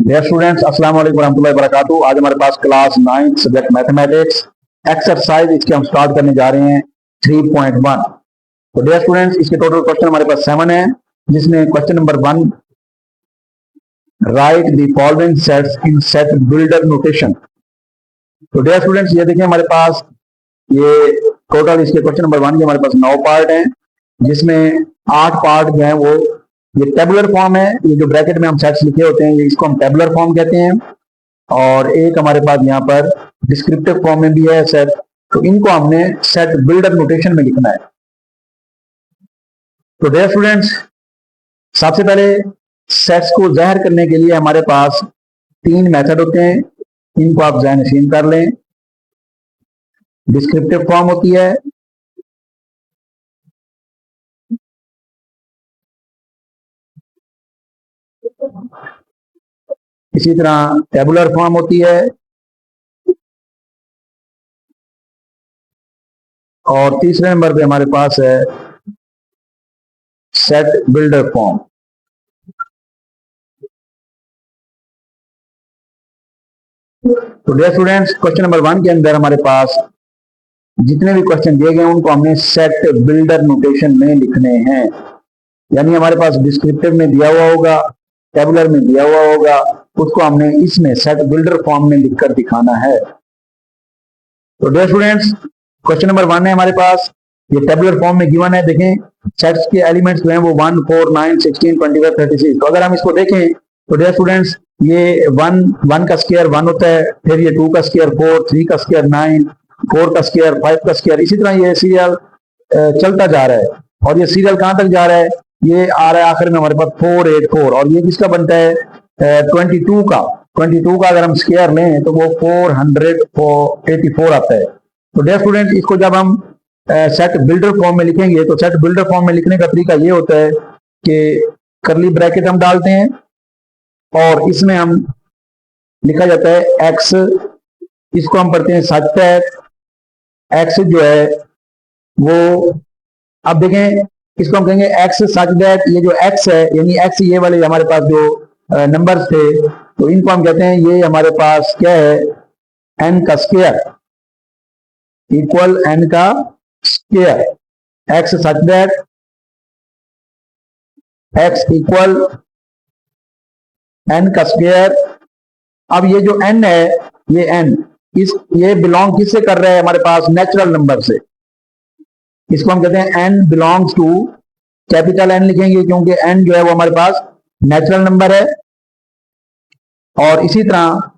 Dear students, अस्सलाम वालेकुम रहमतुल्लाहि व बरकातुहू। आज हमारे पास क्लास 9 सब्जेक्ट मैथमेटिक्स एक्सरसाइज इसके हम स्टार्ट करने जा रहे हैं 3.1। तो डियर स्टूडेंट्स, इसके टोटल क्वेश्चन हमारे पास 7 है, जिसमें question number 1, right the following sets in set builder notation. तो डियर स्टूडेंट्स, ये देखिए हमारे पास ये टोटल इसके क्वेश्चन नंबर 1 के हमारे पास 9 पार्ट हैं, जिसमें 8 पार्ट जो है वो ये टेबुलर फॉर्म है। ये जो ब्रैकेट में हम सेट्स लिखे होते हैं, ये इसको हम टेबुलर फॉर्म कहते हैं। और एक हमारे पास यहाँ पर डिस्क्रिप्टिव फॉर्म में भी है सेट, तो इनको हमने सेट बिल्डर नोटेशन में लिखना है। तो डियर स्टूडेंट्स, सबसे पहले सेट्स को ज़ाहिर करने के लिए हमारे पास 3 मेथड होते हैं, इनको आप ज़हन नशीन कर लें। डिस्क्रिप्टिव फॉर्म होती है, इसी तरह टेबुलर फॉर्म होती है, और तीसरे नंबर पे हमारे पास है सेट बिल्डर फॉर्म। तो डियर स्टूडेंट्स, क्वेश्चन नंबर 1 के अंदर हमारे पास जितने भी क्वेश्चन दिए गए उनको हमने सेट बिल्डर नोटेशन में लिखने हैं। यानी हमारे पास डिस्क्रिप्टिव में दिया हुआ होगा, टेबुलर में दिया हुआ होगा, उसको हमने इसमें सेट बिल्डर फॉर्म में लिखकर दिखाना है। तो डियर स्टूडेंट्स, क्वेश्चन नंबर 1 है हमारे पास, ये टेबुलर फॉर्म में गिवन है। देखें सेट्स के एलिमेंट्स जो हैं वो 1, 4, 9, 16, 25, 36। तो अगर हम इसको देखें तो डियर स्टूडेंट्स, ये 1 का स्क्वायर 1 होता है, फिर ये 2 का स्क्वायर 4, 3 का स्क्वायर 9, 4 का स्क्वायर 5 का स्क्वायर, इसी तरह ये सीरियल चलता जा रहा है। और ये सीरियल कहां तक जा रहा है, ये आ रहा है आखिर में हमारे पास 484। और ये किसका बनता है, 22 का। 22 का अगर हम स्क्वायर लें तो वो 484 आता है। तो डियर स्टूडेंट, इसको जब हम सेट बिल्डर फॉर्म में लिखेंगे तो सेट बिल्डर फॉर्म में लिखने का तरीका ये होता है कि करली ब्रैकेट हम डालते हैं और इसमें हम लिखा जाता है एक्स, इसको हम पढ़ते हैं सच दैट एक्स जो है वो, अब देखें इसको हम कहेंगे एक्स सच दैट, ये जो एक्स है यानी एक्स ये वाले हमारे पास जो नंबर्स थे, तो इनको हम कहते हैं ये हमारे पास क्या है, एन का स्क्वायर इक्वल एन का square. X such that X equal N का स्क्वायर। अब ये जो एन है, ये एन ये बिलोंग किससे कर रहा है, हमारे पास नेचुरल नंबर से। इसको हम कहते हैं N belongs to, capital N लिखेंगे क्योंकि एन जो है वो हमारे पास नेचुरल नंबर है। और इसी तरह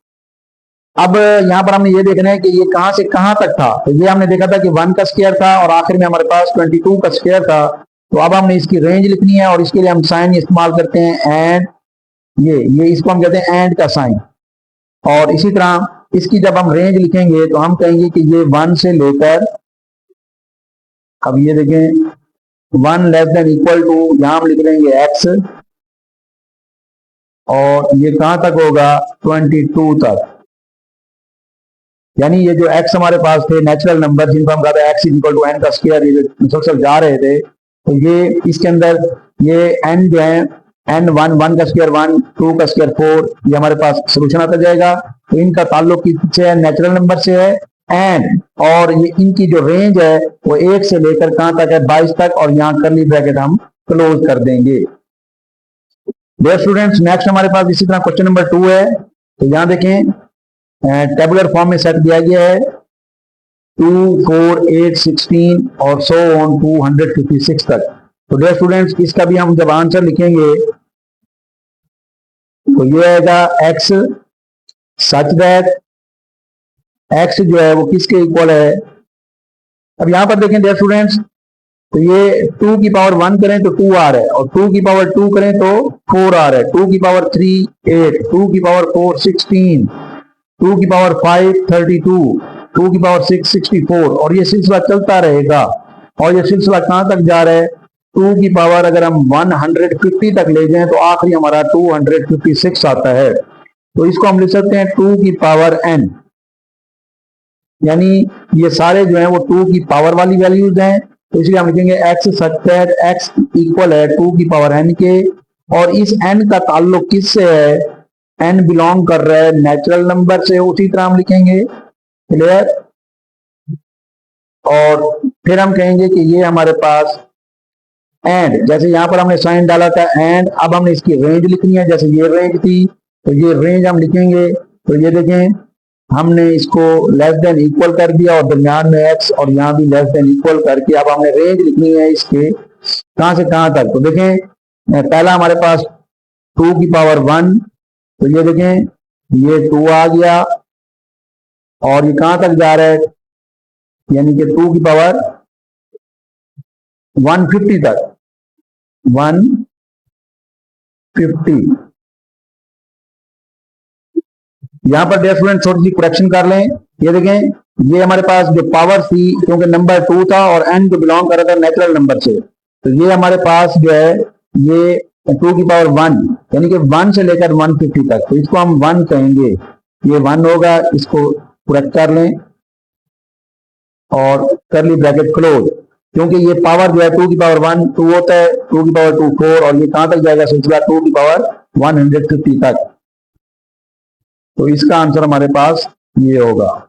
अब यहां पर हमने ये देखना है कि ये कहां से कहां तक था। तो ये हमने देखा था कि 1 का स्क्वायर था और आखिर में हमारे पास 22 का स्क्वायर था। तो अब हमने इसकी रेंज लिखनी है और इसके लिए हम साइन इस्तेमाल करते हैं एंड, ये इसको हम कहते हैं एंड का साइन। और इसी तरह इसकी जब हम रेंज लिखेंगे तो हम कहेंगे कि ये 1 से लेकर, अब ये देखें 1 लेस देन इक्वल टू, यहां हम लिख देंगे एक्स, और ये कहां तक होगा 22 तक। यानी ये जो एक्स हमारे पास थे नेचुरल नंबर, जिनको हम कहते हैं एक्स इक्वल टू एन का स्क्वायर, ये जो मुसलसल जा रहे थे, तो ये इसके अंदर ये एन जो है एन 1 का स्क्वायर 1, 2 का स्क्वायर 4, ये हमारे पास सोल्यूशन आता जाएगा। तो इनका ताल्लुक किससे है, नेचुरल नंबर से है एन, और ये इनकी जो रेंज है वो 1 से लेकर कहां तक है, 22 तक, और यहाँ करली ब्रैकेट हम क्लोज कर देंगे। डियर स्टूडेंट्स, नेक्स्ट हमारे पास इसी तरह क्वेश्चन नंबर 2 है। तो यहाँ देखें टेबुलर फॉर्म में सेट दिया गया है 2, 4, 8, 16 और सो ऑन 256 तक। तो डियर स्टूडेंट्स, इसका भी हम जब आंसर लिखेंगे तो ये आएगा एक्स सच दैट एक्स जो है वो किसके इक्वल है। अब यहां पर देखें डियर स्टूडेंट्स, तो ये 2 की पावर 1 करें तो 2 आ रहा है, और 2 की पावर 2 करें तो 4 आ रहा है, 2 की पावर 3 8, 2 की पावर 4 16, 2 की पावर 5 32, 2 की पावर 6 64, और ये सिलसिला चलता रहेगा। और ये सिलसिला कहां तक जा रहा है, 2 की पावर अगर हम 150 तक ले जाएं तो आखिरी हमारा 256 आता है। तो इसको हम लिख सकते हैं 2 की पावर n, यानी ये सारे जो हैं वो 2 की पावर वाली वैल्यूज हैं। तो इसलिए हम लिखेंगे x such that X equal है 2 की पावर n के, और इस n का ताल्लुक किससे है, एन बिलोंग कर रहा है नेचुरल नंबर से, उसी तरह हम लिखेंगे। क्लियर? और फिर हम कहेंगे कि ये हमारे पास एंड, जैसे यहां पर हमने साइन डाला था एंड, अब हमने इसकी रेंज लिखनी है। जैसे ये रेंज थी तो ये रेंज हम लिखेंगे। तो ये देखें, हमने इसको लेस देन इक्वल कर दिया और दरमियान में एक्स, और यहां भी लेस देन इक्वल करके अब हमने रेंज लिखनी है इसके कहां से कहां तक। तो देखें, पहला हमारे पास 2 की पावर 1, तो ये देखें ये 2 आ गया और ये कहां तक जा रहा है, यानी कि 2 की पावर 150 तक, 150। यहां पर डियर स्टूडेंट थोड़ी सी करेक्शन कर लें। ये देखें, ये हमारे पास जो पावर थी, क्योंकि नंबर 2 था और एन जो बिलोंग कर रहा था नेचुरल नंबर से, तो ये हमारे पास जो है ये 2 की पावर 1, यानी कि 1 से लेकर 150 तक, तो इसको हम 1 कहेंगे। ये 1 होगा, इसको करेक्ट कर लें और करली ब्रैकेट क्लोज, क्योंकि ये पावर जो है 2 की पावर 1 2 होता है, 2 की पावर 2 4, और ये कहां तक जाएगा सिलसिला 2 की पावर 150 तक। तो इसका आंसर हमारे पास ये होगा।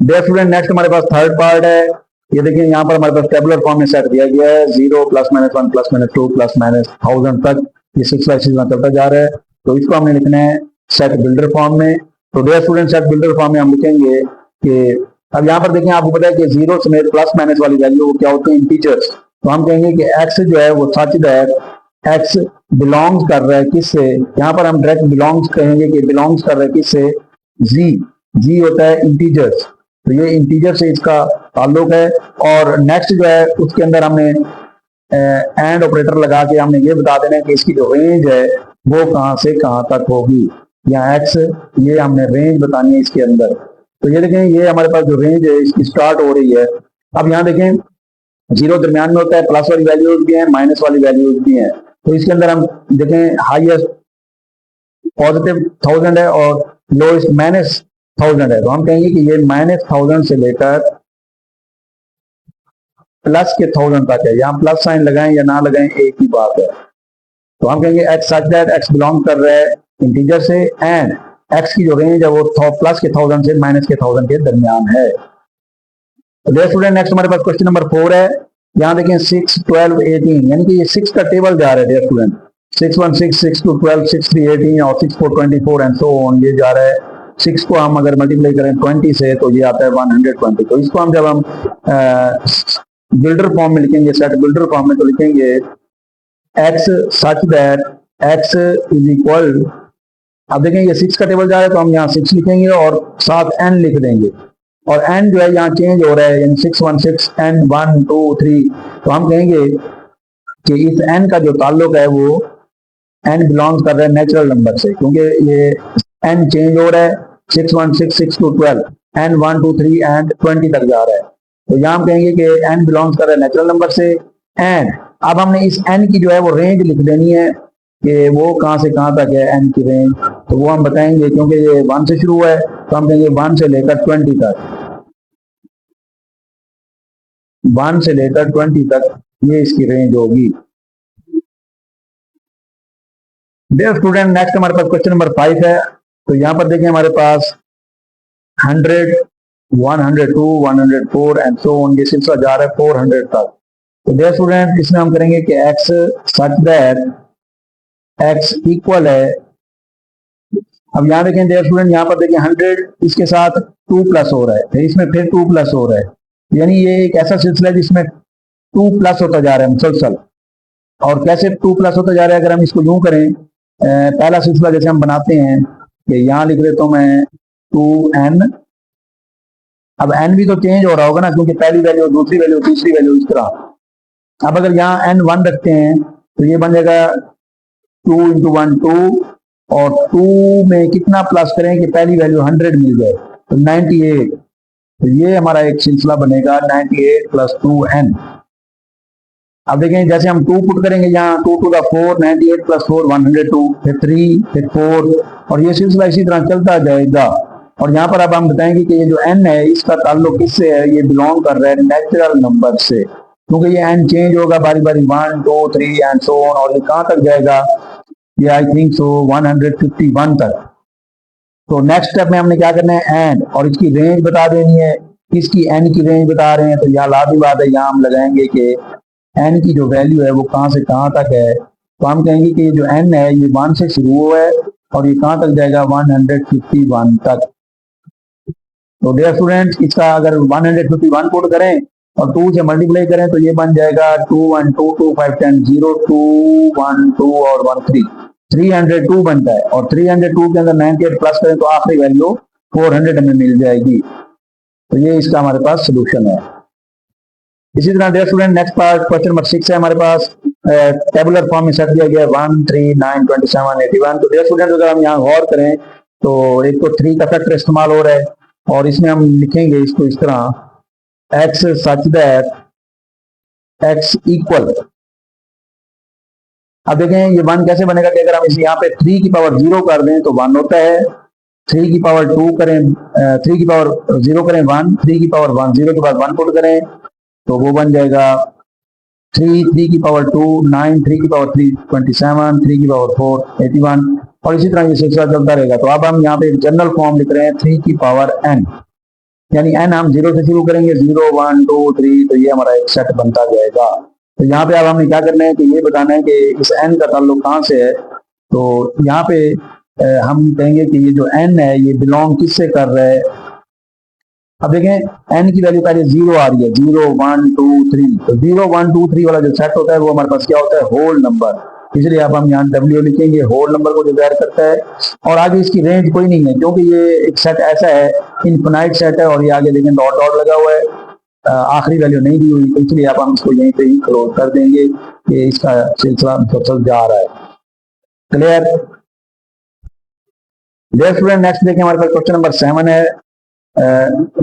डियर स्टूडेंट नेक्स्ट हमारे पास थर्ड पार्ट है। ये देखिए यहाँ पर हमारे पास टेबुलर फॉर्म में सेट दिया गया है 0 +-1 +-2 +-1000 तक, ये 6 बाई 6 चलता जा रहा है। तो इसको हमने लिखना है सेट बिल्डर फॉर्म में। तो dear student set builder form में हम लिखेंगे कि अब यहाँ पर देखें, आपको पता है कि 0 समेत प्लस वाली वैल्यू वो क्या होती है, इंटीजर्स। तो हम कहेंगे कि x जो है वो सच दैट x बिलोंग्स कर रहा है किससे, यहाँ पर हम डायरेक्ट बिलोंग्स कहेंगे कि बिलोंग्स कर रहा है किससे, g होता है इंटीजर्स। तो ये इंटीजर से इसका ताल्लुक है। और नेक्स्ट जो है उसके अंदर हमने एंड ऑपरेटर लगा के हमने ये बता देना है कि इसकी जो रेंज है वो कहां से कहां तक होगी, या x ये हमने रेंज बतानी है इसके अंदर। तो ये देखें, ये हमारे पास जो रेंज है इसकी स्टार्ट हो रही है। अब यहाँ देखें 0 दरमियान में होता है, प्लस वाली वैल्यूज भी हैं, माइनस वाली वैल्यूज भी हैं। तो इसके अंदर हम देखें हाईएस्ट पॉजिटिव 1000 है और लोएस्ट -1000 है। तो हम कहेंगे कि ये -1000 से लेकर प्लस के 1000 तक है। यहाँ प्लस साइन लगाएं या ना लगाएं एक ही बात है। तो हम कहेंगे x such that x belong कर रहा है इंटीजर से, एंड एक्स की जो रेंज है वो प्लस के 1000 से माइनस के 1000 के दरमियान है। तो डियर स्टूडेंट नेक्स्ट हमारे पास क्वेश्चन नंबर 4 है। यहाँ देखें 6 12 18, यानी कि ये 6 का टेबल जा रहा है डियर स्टूडेंट, 6 1 6 6 2 12 6 3 18 और 6 4 24 एंड सो ऑन, ये जा रहा है। 6 को हम अगर मल्टीप्लाई करें 20 से तो ये आता है 120। तो इसको हम जब हम बिल्डर फॉर्म में लिखेंगे, सेट बिल्डर फॉर्म में, तो लिखेंगे x such that x is equal, अब देखें ये 6 का टेबल जा रहा है तो हम यहाँ 6 लिखेंगे और साथ n लिख देंगे, और n जो है यहाँ चेंज हो रहा है, यानी 6 1 6 n 1 2 3। तो हम कहेंगे कि इस n का जो ताल्लुक है वो n बिलोंग्स कर रहा है नेचुरल नंबर से, क्योंकि ये n चेंज हो रहा है, 6 1 6 6 2 12 n 1 2 3 एंड 20 तक जा रहा है। तो यहाँ हम कहेंगे कि n बिलोंग्स कर रहा है नेचुरल नंबर से, एंड अब हमने इस n की जो है वो रेंज लिख देनी है कि वो कहां से कहां तक है n की रेंज। तो वो हम बताएंगे, क्योंकि ये 1 से शुरू है तो हम कहेंगे 1 से लेकर 20 तक, 1 से लेकर 20 तक ये इसकी रेंज होगी। डियर स्टूडेंट नेक्स्ट हमारे पास क्वेश्चन नंबर 5 है। तो यहां पर देखें हमारे पास 100 102 104 एंड सो ऑन, ये सिलसिला जा रहा है 400 तक। तो डियर स्टूडेंट इसमें हम करेंगे कि x such that x equal है, अब यहाँ देखें डियर स्टूडेंट, यहाँ पर देखिए 100 इसके साथ 2 प्लस हो रहा है, फिर इसमें फिर 2 प्लस हो रहा है, यानी ये एक ऐसा सिलसिला है जिसमें 2 प्लस होता जा रहा है मुसलसल। और कैसे 2 प्लस होता जा रहा है, अगर हम इसको यूं करें, पहला सिलसिला जैसे हम बनाते हैं कि यहाँ लिख देता हूं मैं 2n, अब n भी तो चेंज हो रहा होगा ना, क्योंकि पहली वैल्यू दूसरी वैल्यू तीसरी वैल्यू इस तरह। अब अगर यहाँ n 1 रखते हैं तो ये बन जाएगा 2 × 1 2, और 2 में कितना प्लस करें कि पहली वैल्यू 100 मिल जाए, तो 98। तो ये हमारा एक सिलसिला बनेगा 98 + 2n। अब देखें जैसे हम 2 पुट करेंगे यहाँ 2 to the 4, 98 + 4 102, फिर 3 फिर 4, और ये सिलसिला इसी तरह चलता जाएगा। और यहाँ पर अब हम बताएंगे कि ये जो n है इसका ताल्लुक किससे है, ये बिलोंग कर रहा है नेचुरल नंबर से, क्योंकि ये n चेंज होगा बारी बारी 1 2 3 एंड सो ऑन, और ये कहां तक जाएगा, ये आई थिंक सो 151 तक। तो नेक्स्ट स्टेप में हमने क्या करना है, एंड, और इसकी रेंज बता देनी है। इसकी एन की रेंज बता रहे हैं, तो यहाँ लाजमी बात है, यहाँ हम लगाएंगे कि एन की जो वैल्यू है वो कहाँ से कहाँ तक है। तो हम कहेंगे कि जो एन है ये 1 से शुरू हुआ है और ये कहाँ तक जाएगा, 151 तक। तो डियर स्टूडेंट्स, इसका अगर 151 पुट करें और 2 से मल्टीप्लाई करें तो ये बन जाएगा 2 1 2 2 5 10 0 2 1 2 और 1 3 302 बनता है। और 302 के अंदर 98 प्लस करें तो आखिरी वैल्यू 400 हमें मिल जाएगी। तो ये इसका हमारे पास सोल्यूशन है। इसी तरह dear student, next part question number 6 है हमारे पास। टेबुलर फॉर्म में सेट दिया गया 1 3 9 27 81। तो डियर स्टूडेंट, अगर हम यहाँ गौर करें तो एक तो 3 का फैक्टर इस्तेमाल हो रहा है और इसमें हम लिखेंगे इसको इस तरह, x such that x equal. अब देखें ये 1 कैसे बनेगा कि अगर हम इसे यहाँ पे 3 की पावर 0 कर दें तो 1 होता है, 3 की पावर 2 करें, 3 की पावर 0 करें 1, 3 की पावर 1 0 के बाद 1 पुट करें तो वो बन जाएगा 3, 3 की पावर 2 9, 3 की पावर 3 27, 3 की पावर 4 81 और इसी तरह ये सिलसिला चलता रहेगा। तो अब हम यहाँ पे जनरल फॉर्म लिख रहे हैं 3 की पावर n, यानी n हम 0 से शुरू करेंगे, 0 1 2 3, तो ये हमारा एक सेट बनता जाएगा। तो यहाँ पे अब हमने क्या करना है कि ये बताना है कि इस n का ताल्लुक कहाँ से है। तो यहाँ पे हम कहेंगे कि ये जो n है ये बिलोंग किससे कर रहा है। अब देखें n की वैल्यू पहले 0 आ रही है, 0 1 2 3। तो 0 1 2 3 वाला जो सेट होता है वो हमारे पास क्या होता है, होल नंबर। इसलिए अब हम यहाँ W लिखेंगे, होल नंबर को जो ज़ाहिर करता है। और आगे इसकी रेंज कोई नहीं है क्योंकि ये एक सेट ऐसा है, इनफिनाइट सेट है और ये आगे देखें डॉट डॉट लगा हुआ है, आखिरी वैल्यू नहीं दी हुई। तो इसलिए अब हम इसको यहीं पे ही क्लोज कर देंगे कि इसका सिलसिला मुसलसल जा रहा है। क्लियर? डियर स्टूडेंट, नेक्स्ट देखें हमारे पास क्वेश्चन नंबर 7 है।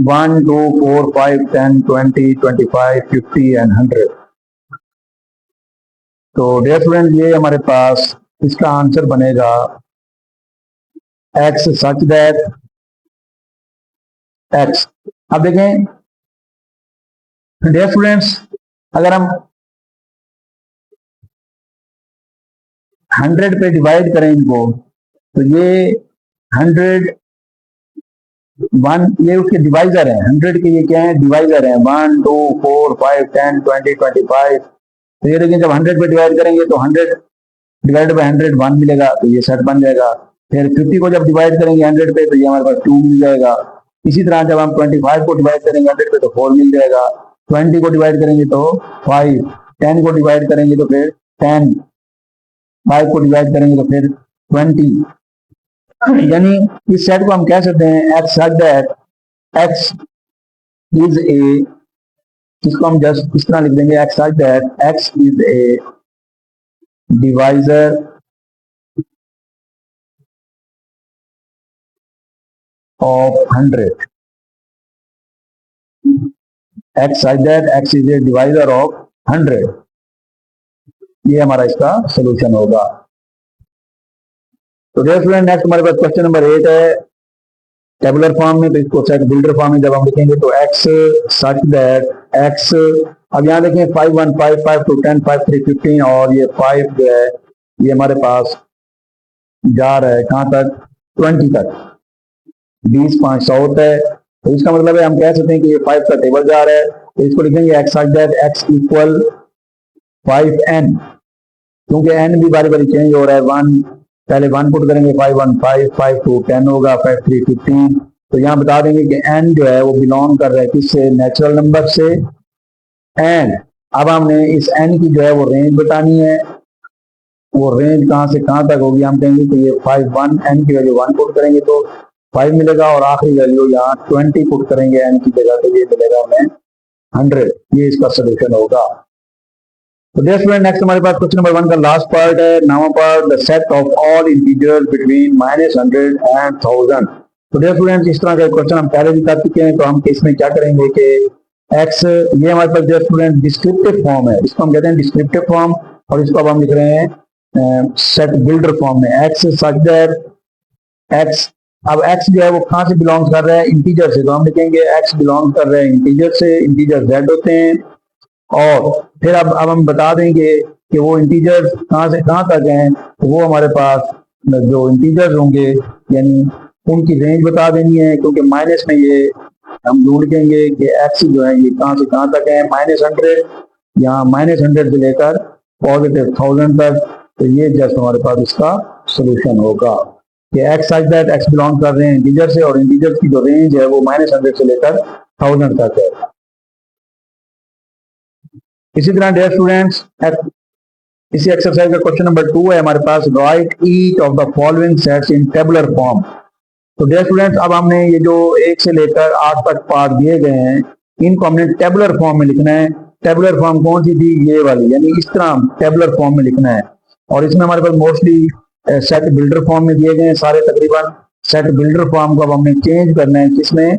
1 2 4 5 10 20 25 50 एंड 100। तो डियर स्टूडेंट, ये हमारे पास इसका आंसर बनेगा x सच दैट x। अब देखें डियर स्टूडेंट्स, अगर हम 100 पे डिवाइड करें इनको तो ये 100 1 ये उसके डिवाइजर है, 100 के ये क्या है, डिवाइजर है। 1 2 4 5 10 20 25। तो ये देखिए जब 100 पे डिवाइड करेंगे तो 100 डिवाइड बाय 100 1 मिलेगा, तो ये सेट बन जाएगा। फिर 50 को जब डिवाइड करेंगे 100 पे तो ये हमारे पास 2 मिल जाएगा। इसी तरह जब हम 25 को डिवाइड करेंगे 100 पे तो 4 मिल जाएगा। 20 को डिवाइड करेंगे तो 5, 10 को डिवाइड करेंगे तो फिर 10, 5 को डिवाइड करेंगे तो फिर 20। यानी इस सेट को हम कह सकते हैं x such that x is a, इसको हम जस्ट इस तरह लिख देंगे, x such that x is a divisor of 100। x such that x is a divisor of 100, ये हमारा इसका सोल्यूशन होगा। तो डियर स्टूडेंट, नेक्स्ट हमारे पास क्वेश्चन नंबर 8 है टेबुलर फॉर्म में। तो इसको सेट बिल्डर फॉर्म में जब हम लिखेंगे तो x सच दैट x, अब यहाँ देखें 5 1 5 5 2 10 5 3 15 और ये 5 जो है ये हमारे पास जा रहा है कहाँ तक, 20 तक। 20 5 100 होता है, तो इसका मतलब है हम कह सकते हैं कि ये 5 का टेबल जा रहा है। तो इसको लिखेंगे x such that x equal 5n, क्योंकि n भी बारी बारी चेंज हो रहा है। 1 पहले 1 पुट करेंगे, 5 1 5 5 2 10 होगा, 5 3 15। तो यहाँ बता देंगे कि n जो है वो बिलोंग कर रहा है किससे, नेचुरल नंबर से। एंड अब हमने इस n की जो है वो रेंज बतानी है, वो रेंज कहाँ से कहाँ तक होगी। हम कहेंगे कि ये 5 1, n की वैल्यू 1 पुट करेंगे तो 5 मिलेगा और आखिरी वैल्यू यहाँ 20 पुट करेंगे n की जगह, तो ये मिलेगा हमें 100। ये इसका सोल्यूशन होगा। तो डियर स्टूडेंट, नेक्स्ट हमारे पास क्वेश्चन नंबर 1 का लास्ट पार्ट है, now part the set of all integers between -100 and 1000। तो डियर स्टूडेंट, इस तरह का क्वेश्चन हम पहले भी कर चुके हैं। तो हम इसमें क्या करेंगे कि x, ये हमारे पास डियर स्टूडेंट डिस्क्रिप्टिव फॉर्म है, इसको हम कहते हैं डिस्क्रिप्टिव फॉर्म, और इसको अब हम लिख रहे हैं सेट बिल्डर फॉर्म में। x सच दैट x, अब x जो है वो कहाँ से बिलोंग कर रहा है, इंटीजर से। तो हम लिखेंगे x बिलोंग कर रहा है इंटीजर से, इंटीजर z होते हैं। और फिर अब हम बता देंगे कि वो इंटीजर्स कहाँ से कहाँ तक हैं। तो वो हमारे पास जो इंटीजर्स होंगे यानी उनकी रेंज बता देनी है, क्योंकि माइनस में ये हम ढूंढ देंगे कि एक्स जो है ये कहाँ से कहाँ तक है। -100 यहाँ -100 से लेकर +1000 तक। तो ये जस्ट हमारे पास इसका सोल्यूशन होगा कि x such that x belong कर रहे हैं इंटीजर से, और इंटीजर की जो रेंज है वो -100 से लेकर 1000 तक है। इसी तरह डियर स्टूडेंट्स, इसी एक्सरसाइज का क्वेश्चन नंबर 2 है हमारे पास, write each of the following sets in tabular form. तो डियर स्टूडेंट्स, अब हमने ये जो 1 से लेकर 8 तक पार्ट दिए गए हैं इनको हमने टेबुलर फॉर्म में लिखना है। टेबुलर फॉर्म कौन सी थी? ये वाली, यानी इस तरह टेबुलर फॉर्म में लिखना है। और इसमें हमारे पास मोस्टली सेट बिल्डर फॉर्म में दिए गए हैं सारे तकरीबन। सेट बिल्डर फॉर्म को अब हमने चेंज करना है किसमें?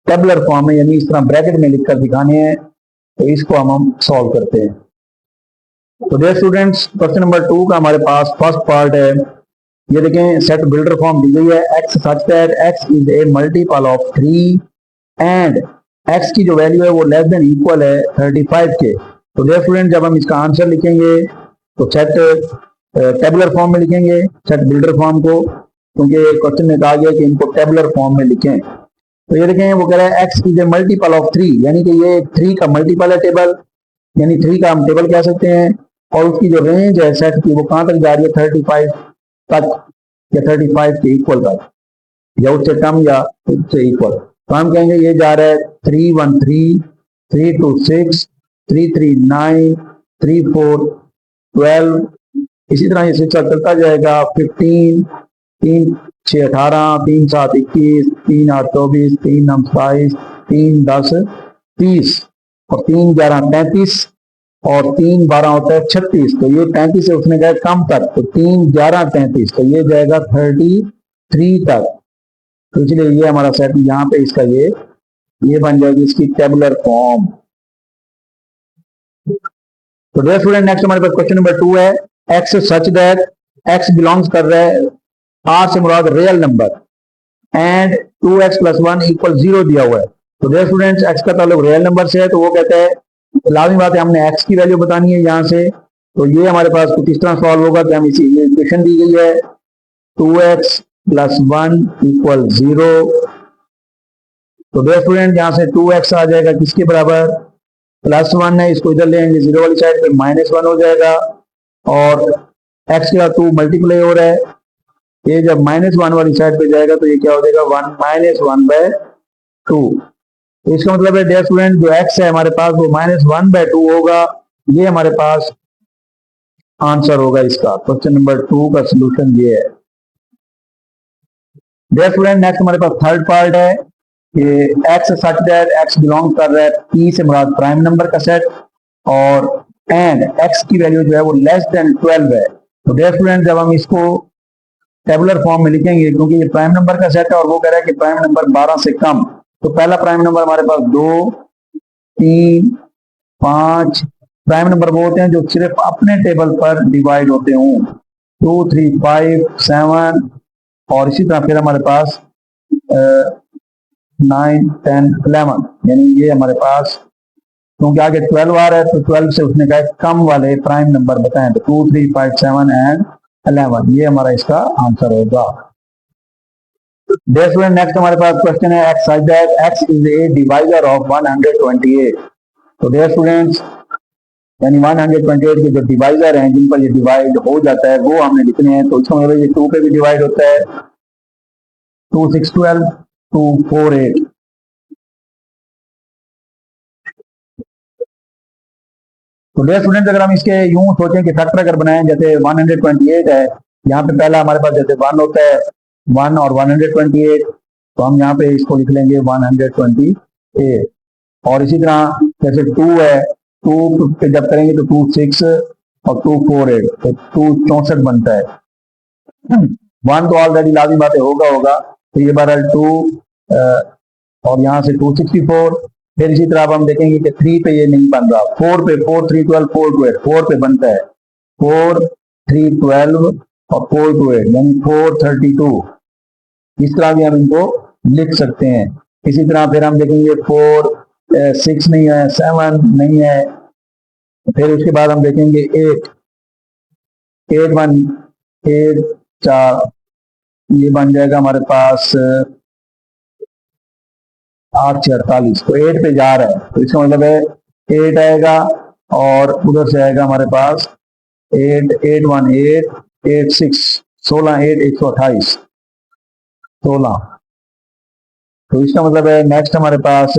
टेबुलर फॉर्म में, यानी इस तरह ब्रैकेट में लिखकर दिखाने हैं। तो इसको हम सॉल्व करते हैं। तो डियर स्टूडेंट्स, क्वेश्चन नंबर 2 का हमारे पास फर्स्ट पार्ट है। ये देखें, सेट बिल्डर फॉर्म दी गई है, x such that x is a multiple of 3 and x की जो वैल्यू है वो लेस देन इक्वल है 35 के। तो डियर स्टूडेंट, जब हम इसका आंसर लिखेंगे तो सेट टेबुलर फॉर्म में लिखेंगे सेट बिल्डर फॉर्म को, क्योंकि क्वेश्चन में कहा गया कि इनको टेबुलर फॉर्म में लिखें। तो ये देखें, वो कह रहा है x is a multiple of 3, यानी कि ये 3 का मल्टीपल है टेबल, यानी 3 का हम टेबल कह सकते हैं। और उसकी जो रेंज है सेट की वो कहां तक जा रही है? 35 तक, या 35 के इक्वल तक, या उससे कम या उससे इक्वल। तो हम कहेंगे ये जा रहा है 313, 326, 339, 34, 12। इसी तरह ये सिलसिला चलता जाएगा। 15, 3 6 18, 3 7 21, 3 8 24, 3 9 27, 3 10 30, और 3 11 33, और 3 12 होता है 36। तो ये 35 से उसने कहा कम तक, तो 3 11 33, तो ये जाएगा 33 तक। तो इसलिए ये हमारा सेट यहाँ पे इसका ये बन जाएगी इसकी टेबुलर फॉर्म। तो डियर स्टूडेंट, नेक्स्ट हमारे पास क्वेश्चन नंबर 2 है, x such that x belongs कर रहा है, आर से मुराद रियल नंबर, एंड 2x + 1 = 0 दिया हुआ है। तो डियर स्टूडेंट्स, एक्स का ताल्लुक रियल नंबर से है, तो वो कहता है लाजमी बात है हमने एक्स की वैल्यू बतानी है यहाँ से। तो ये हमारे पास कुछ इस तरह सॉल्व होगा कि हम इसी इक्वेशन दी गई है 2x + 1 = 0। तो डियर स्टूडेंट, यहाँ से 2x आ जाएगा किसके बराबर? +1 है, इसको इधर ले आएंगे 0 वाली साइड पे, -1 हो जाएगा। और x के साथ 2 मल्टीप्लाई हो रहा है, ये जब -1 वाली साइड पे जाएगा तो ये क्या हो जाएगा? 1 - 1/2। तो इसका मतलब है डियर स्टूडेंट, जो x है हमारे पास वो -1/2 होगा। ये हमारे पास आंसर होगा इसका। क्वेश्चन नंबर 2 का सोल्यूशन ये है। डियर स्टूडेंट, नेक्स्ट हमारे पास थर्ड पार्ट है कि x such that x belong कर रहा है, P से मुराद प्राइम नंबर का सेट, और एंड एक्स की वैल्यू जो है वो लेस देन 12 है। तो डियर स्टूडेंट, जब हम इसको टेबुलर फॉर्म में लिखेंगे, क्योंकि ये प्राइम नंबर का सेट है और वो कह रहा है कि प्राइम नंबर 12 से कम, तो पहला प्राइम नंबर हमारे पास 2, 3, 5 प्राइम नंबर वो होते हैं जो सिर्फ अपने टेबल पर डिवाइड होते हों। 2, 3, 5, 7, और इसी तरह फिर हमारे पास 9, 10, 11, यानी ये हमारे पास, क्योंकि आगे 12 आ रहा है तो 12 से उसने कहा कम वाले प्राइम नंबर बताएं, तो 2, 3, 5, 7 एंड 11, ये हमारा इसका आंसर होगा। डियर स्टूडेंट, नेक्स्ट हमारे पास क्वेश्चन है, x such that x is a divisor of 128। तो डियर स्टूडेंट्स, यानी 128 के जो डिवाइजर हैं जिन पर ये डिवाइड हो जाता है वो हमने लिखने हैं। तो इसका मतलब ये 2 पे भी डिवाइड होता है, 2, 6, 12, 2, 4, 8। तो डियर स्टूडेंट, अगर हम इसके यूं सोचें कि फैक्टर अगर बनाएं, जैसे 128 है, यहाँ पे पहला हमारे पास जैसे 1 होता है, 1 और 128, तो हम यहाँ पे इसको लिख लेंगे 128। और इसी तरह जैसे 2 है, 2 पे जब करेंगे तो 2, 6 और 2, 4, 8, तो 2 64 बनता है। 1 तो ऑलरेडी लाजमी बात है होगा, तो ये बहरहाल 2 और यहाँ से 264। फिर इसी तरह अब हम देखेंगे कि 3 पे ये नहीं बन रहा, 4 पे 4, 3, 12, 4 to 8, 4 पे बनता है 4, 3, 12 और 4 to 8, यानी 4, 32। इस तरह भी हम इनको लिख सकते हैं। इसी तरह फिर हम देखेंगे 4, 6 नहीं है, 7 नहीं है, फिर उसके बाद हम देखेंगे 8 8 1 8 4, ये बन जाएगा हमारे पास 8 6 48, तो 8 पे जा रहा है, तो इसका मतलब है 8 आएगा और उधर से आएगा हमारे पास 8 8 1 8 8 6 16 8 128 16, तो इसका मतलब है नेक्स्ट हमारे पास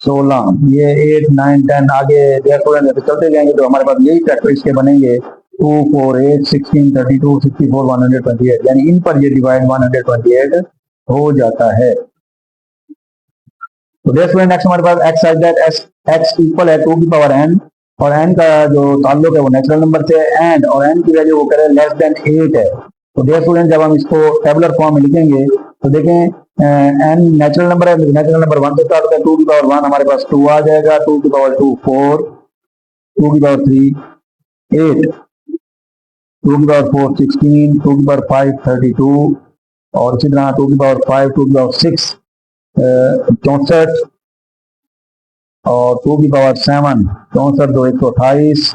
16, ये 8 9 10 आगे चलते जाएंगे तो हमारे पास यही फैक्टर इसके बनेंगे 2 4 8 16 32 64 128, यानी इन पर ये डिवाइड 128 हो जाता है। तो नेक्स्ट हमारे पास x such that x equal है 2 की पावर n, और n का जो ताल्लुक है वो नेचुरल नंबर से है एंड, और n की वैल्यू वो करें लेस देन 8 है। तो स्टूडेंट जब हम इसको टेबुलर फॉर्म में लिखेंगे तो देखें n नेचुरल नंबर है, नेचुरल नंबर 1 से स्टार्ट होता है, 2 की पावर 1 हमारे पास 2 आ जाएगा, 2 की पावर 2 4, 2 की पावर 3 8, 2 की पावर 4 16, 2 की पावर 5 32, और इसी तरह 2 की पावर 5 2 की पावर 6 64, और 2 की पावर 7 64 2 128।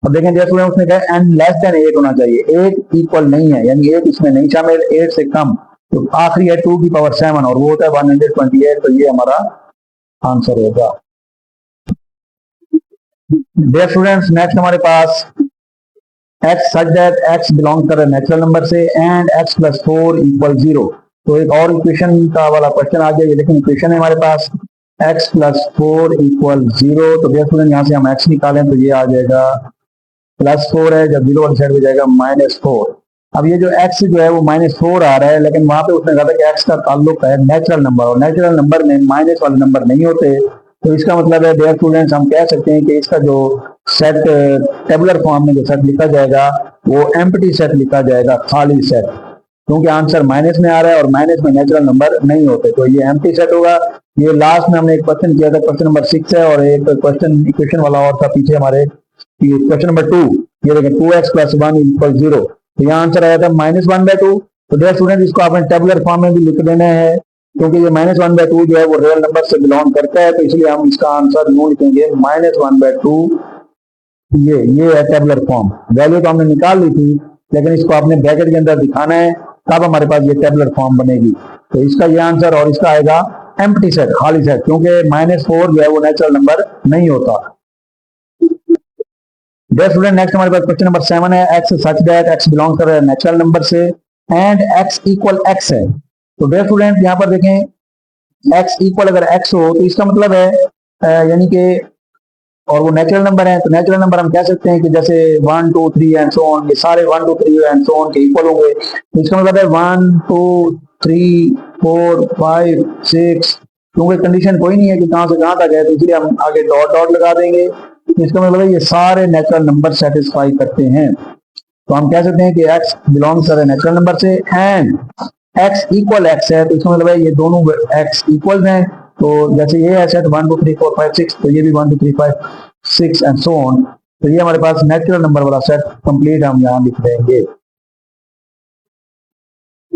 और देखें जैसे उसने कहा एन लेस देन 8 होना चाहिए, 8 इक्वल नहीं है, यानी 8 इसमें नहीं शामिल, 8 से कम, तो आखिरी है 2 की पावर 7 और वो होता है 128, तो ये हमारा आंसर होगा। डियर स्टूडेंट्स नेक्स्ट हमारे पास x such that x belong कर रहा है नेचुरल नंबर से एंड x प्लस 4 इक्वल 0, तो एक और इक्वेशन का वाला क्वेश्चन आ गया, लेकिन इक्वेशन है हमारे पास x प्लस 4 इक्वल 0, तो डियर स्टूडेंट यहाँ से हम x निकालें तो ये आ जाएगा प्लस 4 है, जब 0 वाली साइड पे जाएगा -4। अब ये जो x जो है वो -4 आ रहा है, लेकिन वहां पे उसने कहा था कि x का ताल्लुक है नेचुरल नंबर, और नेचुरल नंबर में माइनस वाले नंबर नहीं होते, तो इसका मतलब है डियर स्टूडेंट्स हम कह सकते हैं कि इसका जो सेट टेबुलर फॉर्म में जो सेट लिखा जाएगा वो एम्प्टी सेट लिखा जाएगा, खाली सेट, क्योंकि आंसर माइनस में आ रहा है और माइनस में नेचुरल नंबर नहीं होते, तो ये एम्प्टी सेट होगा। ये लास्ट में हमने एक क्वेश्चन किया था, क्वेश्चन नंबर 6 है, और एक क्वेश्चन इक्वेशन वाला और था पीछे हमारे, क्वेश्चन नंबर 2, ये देखें 2x प्लस 1 इक्वल 0, तो यहाँ आंसर आया था -1/2। तो डियर स्टूडेंट इसको आपने टेबुलर फॉर्म में भी लिख देना है, क्योंकि ये -1/2 जो है वो रियल नंबर से बिलोंग करता है, तो इसलिए हम इसका आंसर यूं लिखेंगे -1/2, ये है टेबुलर फॉर्म। वैल्यू तो हमने निकाल ली थी, लेकिन इसको आपने ब्रैकेट के अंदर दिखाना है, तब हमारे पास ये टेबुलर फॉर्म बनेगी। तो इसका ये आंसर, और इसका आएगा एम्प्टी सेट, खाली सेट, क्योंकि -4 जो है वो नेचुरल नंबर नहीं होता। डियर स्टूडेंट नेक्स्ट हमारे पास क्वेश्चन नंबर 7 है, x such that x belong कर रहा है नेचुरल नंबर से एंड x इक्वल x है। तो डियर स्टूडेंट यहाँ पर देखें x इक्वल अगर x हो तो इसका मतलब है यानी कि, और वो नेचुरल नंबर है, तो नेचुरल नंबर हम कह सकते हैं कि जैसे 1 2 3 एंड सो ऑन, ये सारे 1 2 3 एंड सो ऑन के इक्वल होंगे, तो इसका मतलब है 1 2 3 4 5 6, क्योंकि कंडीशन कोई नहीं है कि कहां से कहां तक है, तो इसलिए हम आगे डॉट डॉट लगा देंगे, इसका मतलब है ये सारे नेचुरल नंबर सेटिस्फाई करते हैं, तो हम कह सकते हैं कि x बिलोंग कर रहा है नेचुरल नंबर से एंड x इक्वल x है, तो इसका मतलब है ये दोनों x इक्वल हैं, तो जैसे ये है सेट 1 2 3 4 5 6, तो ये भी 1 2 3 5 6 एंड सो ऑन, तो ये हमारे पास नेचुरल नंबर वाला सेट कंप्लीट हम यहाँ लिख देंगे।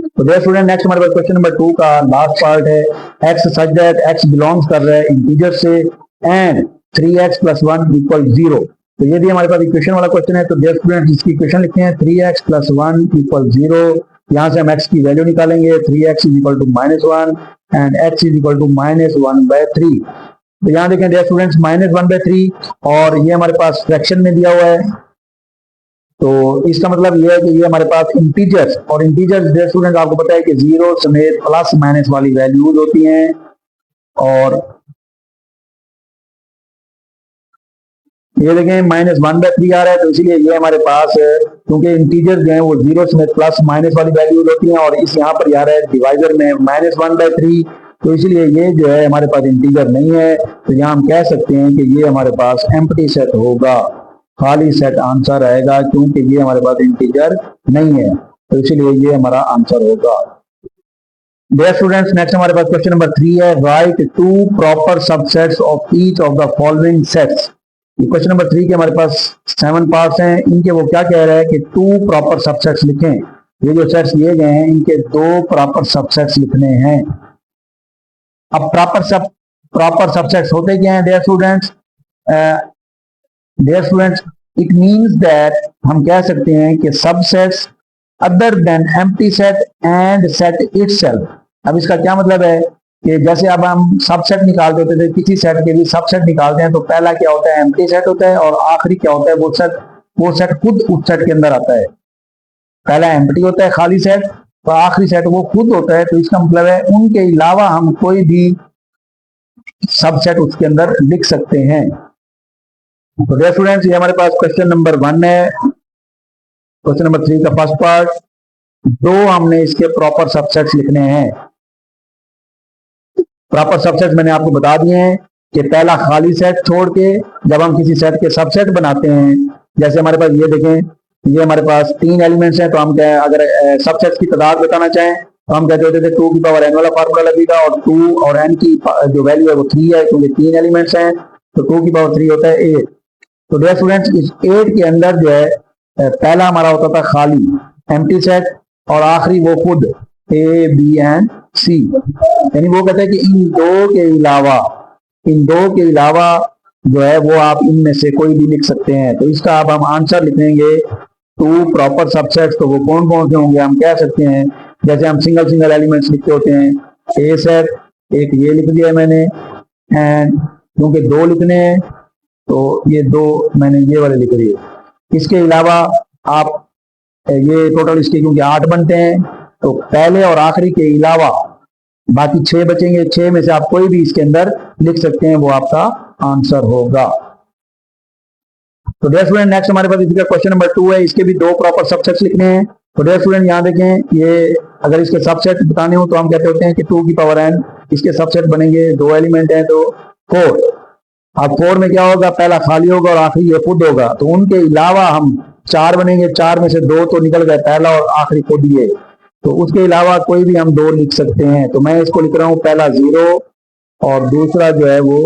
तो डियर स्टूडेंट नेक्स्ट हमारे पास क्वेश्चन नंबर 2 का लास्ट पार्ट है, x such that x belongs कर रहा है इंटीजर से एंड 3x प्लस 1 इक्वल 0, तो ये भी हमारे पास इक्वेशन वाला क्वेश्चन है। तो डियर स्टूडेंट इसकी इक्वेशन लिखते हैं 3x प्लस 1 इक्वल 0, यहाँ से हम x की वैल्यू निकालेंगे, 3x is equal to -1 and x is equal to -1/3। तो यहाँ देखें डियर स्टूडेंट्स -1/3, और ये हमारे पास फ्रैक्शन में दिया हुआ है, तो इसका मतलब ये है कि ये हमारे पास इंटीजर्स, और इंटीजर्स डियर स्टूडेंट आपको पता है कि 0 समेत प्लस माइनस वाली वैल्यूज होती हैं, और ये देखें -1/3 आ रहा है, तो इसीलिए ये हमारे पास, क्योंकि इंटीजर जो है वो 0 समेत प्लस माइनस वाली वैल्यूज होती हैं, और इस यहाँ पर आ रहा है डिवाइजर में -1/3, तो इसलिए ये जो है हमारे पास इंटीजर नहीं है, तो यहाँ हम कह सकते हैं कि ये हमारे पास एम्प्टी सेट होगा, खाली सेट आंसर आएगा, क्योंकि ये हमारे पास इंटीजर नहीं है, तो इसलिए ये हमारा आंसर होगा। डियर स्टूडेंट्स नेक्स्ट हमारे पास क्वेश्चन नंबर 3 है, right 2 proper subsets of each of the following sets. Question number 3 के हमारे पास 7 पार्ट्स हैं, इनके वो क्या कह रहा है कि 2 प्रॉपर सबसेट्स लिखें, ये जो सेट्स दिए गए हैं इनके 2 प्रॉपर सबसेट्स लिखने हैं। अब प्रॉपर सबसेट्स होते क्या हैं dear students, dear students, it means that हम कह सकते हैं कि subsets other than empty set and set itself. अब इसका क्या मतलब है कि जैसे अब हम सबसेट निकाल देते थे, किसी सेट के भी सबसेट निकालते हैं तो पहला क्या होता है, एम्प्टी सेट होता है, और आखिरी क्या होता है, वो सेट खुद उस सेट के अंदर आता है। पहला एम्प्टी होता है, खाली सेट, तो आखिरी सेट वो खुद होता है। तो इसका मतलब है उनके अलावा हम कोई भी सबसेट उसके अंदर लिख सकते हैं। तो डियर स्टूडेंट्स, ये हमारे पास क्वेश्चन नंबर 1 है। क्वेश्चन नंबर 3 का फर्स्ट पार्ट, दो हमने इसके प्रॉपर सबसेट्स लिखने हैं। प्रॉपर सबसेट्स मैंने आपको बता दिए हैं कि पहला खाली सेट छोड़ के जब हम किसी सेट के सबसेट बनाते हैं, जैसे हमारे पास ये देखें, ये हमारे पास 3 एलिमेंट्स हैं, तो हम क्या, अगर सबसेट्स की तादाद बताना चाहें तो हम कहते होते थे 2 की पावर n वाला फार्मूला लगेगा, और 2 और n की जो वैल्यू है वो 3 है, क्योंकि 3 एलिमेंट्स हैं, तो 2 की पावर 3 होता है 8। तो डियर स्टूडेंट्स, इस 8 के अंदर जो है पहला हमारा होता था खाली एम्प्टी सेट, और आखिरी वो खुद A, B एंड C। यानी वो कहते हैं कि इन दो के अलावा जो है वो आप इनमें से कोई भी लिख सकते हैं। तो इसका अब हम आंसर लिखेंगे 2 प्रॉपर सबसेट्स। तो वो कौन कौन से होंगे, हम कह सकते हैं जैसे हम सिंगल एलिमेंट्स लिखते होते हैं, ए सेट, एक ये लिख दिया है मैंने, एंड क्योंकि 2 लिखने हैं तो ये 2 मैंने ये वाले लिख दिए। इसके अलावा आप ये टोटल इसके क्योंकि 8 बनते हैं, तो पहले और आखिरी के अलावा बाकी 6 बचेंगे। 6 में से आप कोई भी इसके अंदर लिख सकते हैं, वो आपका आंसर होगा। तो डियर स्टूडेंट, नेक्स्ट हमारे पास इसका क्वेश्चन नंबर 2 है। इसके भी 2 प्रॉपर सबसेट्स लिखने हैं। तो डियर स्टूडेंट, यहाँ देखें, ये अगर इसके सबसेट बताने हो तो हम कहते होते हैं कि 2 की पावर n इसके सबसेट बनेंगे। 2 एलिमेंट हैं तो 4। अब 4 में क्या होगा, पहला खाली होगा और आखिरी ये खुद होगा। तो उनके अलावा हम 4 बनेंगे। 4 में से 2 तो निकल गए, पहला और आखिरी खुद ये। तो उसके अलावा कोई भी हम 2 लिख सकते हैं। तो मैं इसको लिख रहा हूं, पहला 0 और दूसरा जो है वो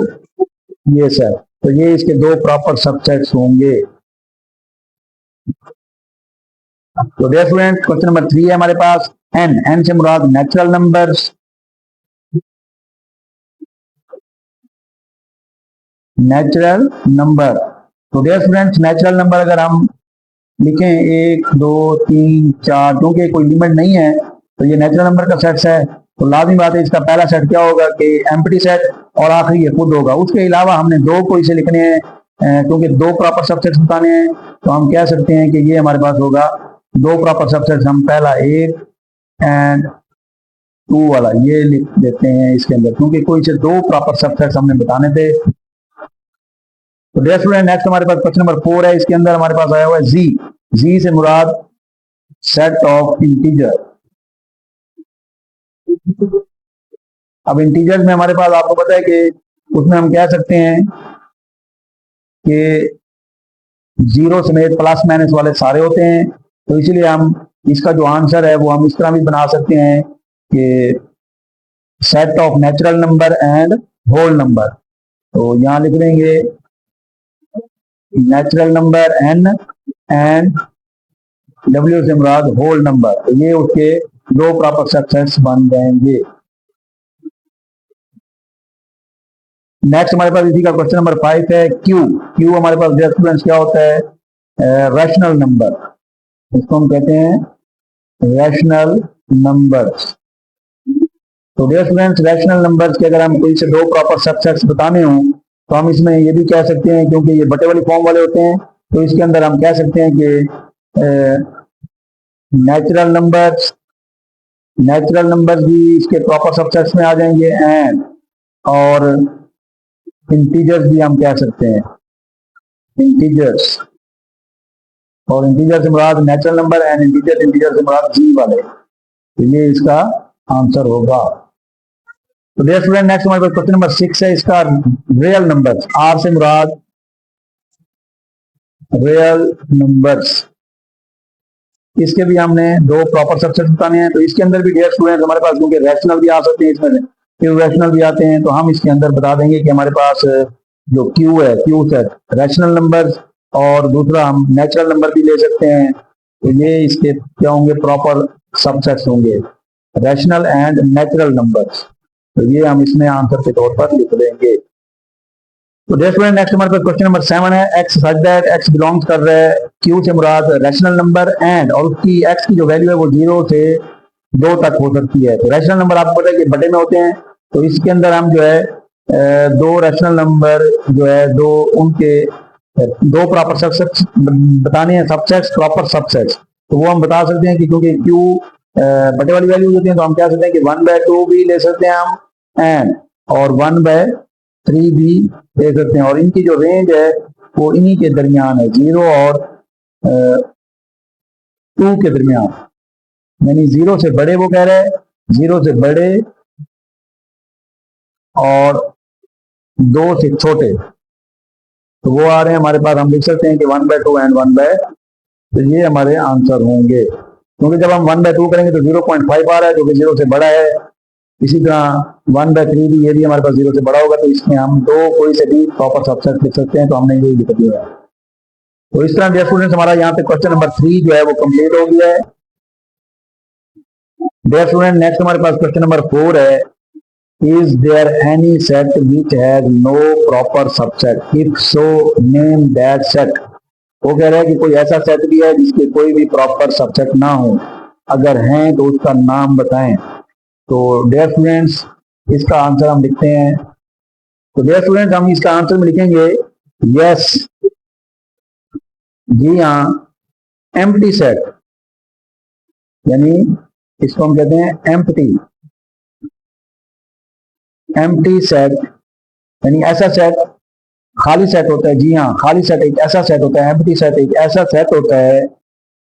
ये सर। तो ये इसके 2 प्रॉपर सबसेट्स होंगे। तो डियर स्टूडेंट, क्वेश्चन नंबर 3 है हमारे पास, n से मुराद नेचुरल नंबर्स। नेचुरल नंबर, तो डियर स्टूडेंट्स, नेचुरल नंबर अगर हम लिखें 1 2 3 4, क्योंकि कोई लिमिट नहीं है तो ये नेचुरल नंबर का सेट्स है। तो लाजमी बात है इसका पहला सेट क्या होगा कि एम्प्टी सेट, और आखिरी ये खुद होगा। उसके अलावा हमने 2 को इसे लिखने हैं, क्योंकि 2 प्रॉपर सबसेट्स बताने हैं। तो हम कह सकते हैं कि ये हमारे पास होगा 2 प्रॉपर सबसेट्स। हम पहला 1 एंड 2 वाला ये लिख देते हैं इसके अंदर, क्योंकि कोई से 2 प्रॉपर सबसेट्स हमने बताने थे। तो डियर स्टूडेंट, नेक्स्ट हमारे पास क्वेश्चन नंबर 4 है। इसके अंदर हमारे पास आया हुआ है जी से मुराद सेट ऑफ इंटीजर। अब इंटीजर्स में हमारे पास आपको पता है कि उसमें हम कह सकते हैं कि 0 समेत प्लस माइनस वाले सारे होते हैं। तो इसलिए हम इसका जो आंसर है वो हम इस तरह भी बना सकते हैं कि set of natural number and whole number. तो यहां लिख देंगे natural number n and w से मुराद होल नंबर। तो ये उसके 2 प्रॉपर सबसेट्स बन जाएंगे। नेक्स्ट हमारे पास इसी का क्वेश्चन नंबर 5 है, क्यू हमारे पास डियर स्टूडेंट्स क्या होता है, रैशनल नंबर। इसको हम कहते हैं रैशनल नंबर्स। तो डियर स्टूडेंट्स, रैशनल नंबर्स के अगर हम कोई से 2 प्रॉपर सबसेट्स बताने हो तो हम इसमें ये भी कह सकते हैं, क्योंकि ये बटे वाली फॉर्म वाले होते हैं, तो इसके अंदर हम कह सकते हैं कि नेचुरल नंबर्स भी इसके प्रॉपर सबसेट्स में आ जाएंगे, एंड और इंटीजर्स भी हम कह सकते हैं, इंटीजर्स। और इंटीजर से मुराद नेचुरल नंबर एंड इंटीजर से मुराद जी वाले। तो ये इसका आंसर होगा। तो डियर स्टूडेंट, नेक्स्ट हमारे पास क्वेश्चन नंबर 6 है। इसका रियल नंबर्स, आर से मुराद रियल नंबर्स। इसके भी हमने 2 प्रॉपर सबसेट बताने हैं। तो इसके अंदर भी डियर स्टूडेंट हमारे पास क्योंकि रैशनल भी आ सकते हैं, इसमें इर्रेशनल भी आते हैं, तो हम इसके अंदर बता देंगे कि हमारे पास जो क्यू है, क्यू सेट रैशनल नंबर्स, और दूसरा हम नेचुरल नंबर भी ले सकते हैं। तो ये इसके क्या होंगे, प्रॉपर सबसेट्स होंगे, रैशनल एंड नेचुरल नंबर्स। तो ये हम इसमें आंसर के तौर पर लिख देंगे। तो डियर स्टूडेंट नेक्स्ट हमारे पास क्वेश्चन नंबर 7 है। X such that x belongs कर रहा है क्यू से मुराद रैशनल नंबर एंड, और उसकी एक्स की जो वैल्यू है वो 0 से 2 तक हो सकती है। तो रैशनल नंबर आपको पता है कि बटे में होते हैं, तो इसके अंदर हम जो है दो रैशनल नंबर जो है दो उनके दो प्रॉपर सबसेट्स बताने हैं, सबसेट्स प्रॉपर सबसेट्स। तो वो हम बता सकते हैं कि क्योंकि क्यू बटे वाली वैल्यू होती है तो हम कह सकते हैं कि 1/2 भी ले सकते हैं हम एंड और 1/3 भी ले सकते हैं, और इनकी जो रेंज है वो इन्हीं के दरमियान है, 0 और 2 के दरमियान। यानी 0 से बड़े वो कह रहे हैं, 0 से बड़े और 2 से छोटे, तो वो आ रहे हैं हमारे पास। हम लिख सकते हैं कि 1/2 एंड 1/, तो ये हमारे आंसर होंगे। क्योंकि जब हम 1/2 करेंगे तो 0.5 आ रहा है जो कि 0 से बड़ा है। इसी तरह 1/3 भी, ये भी हमारे पास 0 से बड़ा होगा, तो इसमें हम दो कोई से भी प्रॉपर सबसेट लिख सकते हैं, तो हमने यही लिख दिया है। तो इस तरह डियर स्टूडेंट्स हमारा यहाँ पे क्वेश्चन नंबर 3 जो है वो कंप्लीट हो गया है। डियर स्टूडेंट नेक्स्ट हमारे पास क्वेश्चन नंबर 4 है। Is there any set which has no proper subset? If so, name that set. वो कह रहा है कि कोई ऐसा सेट भी है जिसके कोई भी प्रॉपर सबसेट ना हो, अगर है तो उसका नाम बताएं। तो डियर स्टूडेंट्स इसका आंसर हम लिखते हैं। तो डियर स्टूडेंट्स हम इसका आंसर में लिखेंगे यस, जी हाँ, एम्प्टी सेट, यानी इसको हम कहते हैं एम्प्टी सेट, यानी ऐसा सेट, खाली सेट होता है। जी हाँ, खाली सेट एक ऐसा सेट होता है, एम्प्टी सेट एक ऐसा सेट होता है,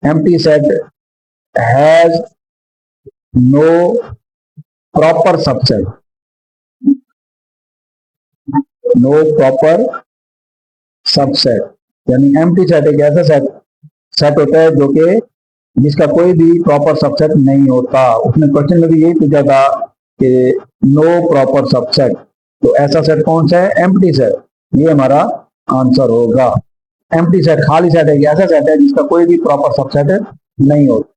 empty set has no proper subset, no proper subset, यानी एम्प्टी सेट एक ऐसा सेट होता है जो कि जिसका कोई भी प्रॉपर सबसेट नहीं होता। उसने क्वेश्चन में भी यही पूछा था कि नो प्रॉपर सबसेट, तो ऐसा सेट कौन सा है? एम्प्टी सेट, ये हमारा आंसर होगा। एम्प्टी सेट खाली सेट है, ऐसा सेट है जिसका कोई भी प्रॉपर सबसेट नहीं होता।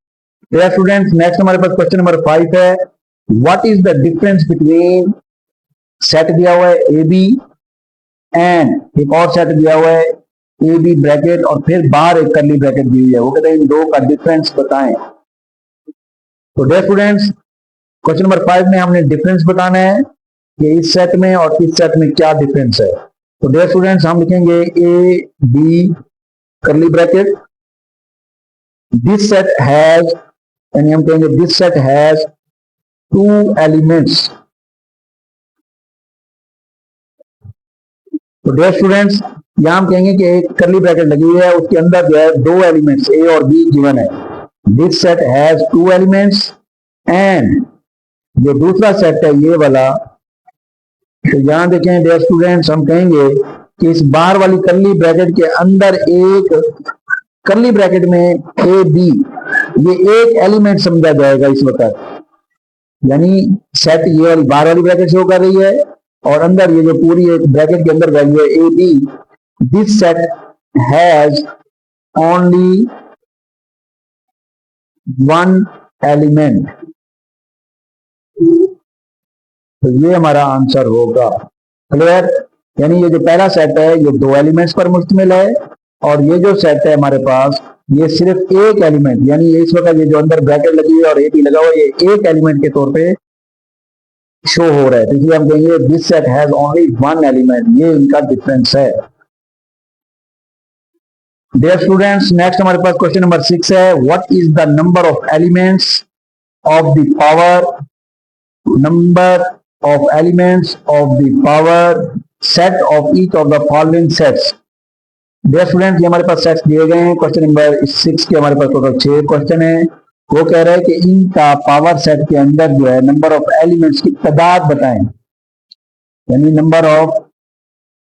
डियर स्टूडेंट्स नेक्स्ट हमारे पास क्वेश्चन नंबर 5 है। What is the difference between, set दिया हुआ है ए बी एंड एक और सेट दिया हुआ है ए बी ब्रैकेट और फिर बाहर एक करली ब्रैकेट दी हुई है, वो कहते हैं इन दो का डिफरेंस बताएं। तो डियर स्टूडेंट्स क्वेश्चन नंबर 5 में हमने डिफरेंस बताना है कि इस सेट में और इस सेट में क्या डिफरेंस है। तो डियर स्टूडेंट्स हम लिखेंगे A B curly bracket, this set has, यानी हम कहेंगे दिस सेट हैज 2 एलिमेंट्स। तो डियर स्टूडेंट्स यहां हम कहेंगे कि एक करली ब्रैकेट लगी हुई है, उसके अंदर जो है 2 एलिमेंट्स ए और बी गिवन है। This set has 2 elements and जो दूसरा सेट है ये वाला, तो यहां देखें डियर स्टूडेंट्स हम कहेंगे कि इस बाहर वाली करली ब्रैकेट के अंदर एक करली ब्रैकेट में ए बी, ये एक एलिमेंट समझा जाएगा इस वक्त, यानी सेट ये वाली बाहर वाली ब्रैकेट शो कर रही है और अंदर ये जो पूरी एक ब्रैकेट के अंदर वैल्यू है A B. This set has only 1 element, तो ये हमारा आंसर होगा। क्लियर? यानी ये जो पहला सेट है ये 2 एलिमेंट्स पर मुश्तमिल है और ये जो सेट है हमारे पास ये सिर्फ एक एलिमेंट, यानी इस वक्त ये जो अंदर ब्रैकेट लगी हुई है और ए बी लगा हुआ है ये एक एलिमेंट के तौर पे शो हो रहा है, तो इसलिए हम कहेंगे this set has only 1 element, ये इनका डिफरेंस है। डियर स्टूडेंट्स नेक्स्ट हमारे पास क्वेश्चन नंबर 6 है। What is the number of elements of the power, number of elements of the power set of each of the following sets। Dear student ये हमारे पास sets दिए गए हैं। Question number 6 के हमारे पास total 6 question है। वो कह रहा है कि इनका पावर सेट के अंदर जो है नंबर ऑफ एलिमेंट्स की तादाद बताएं, यानी नंबर ऑफ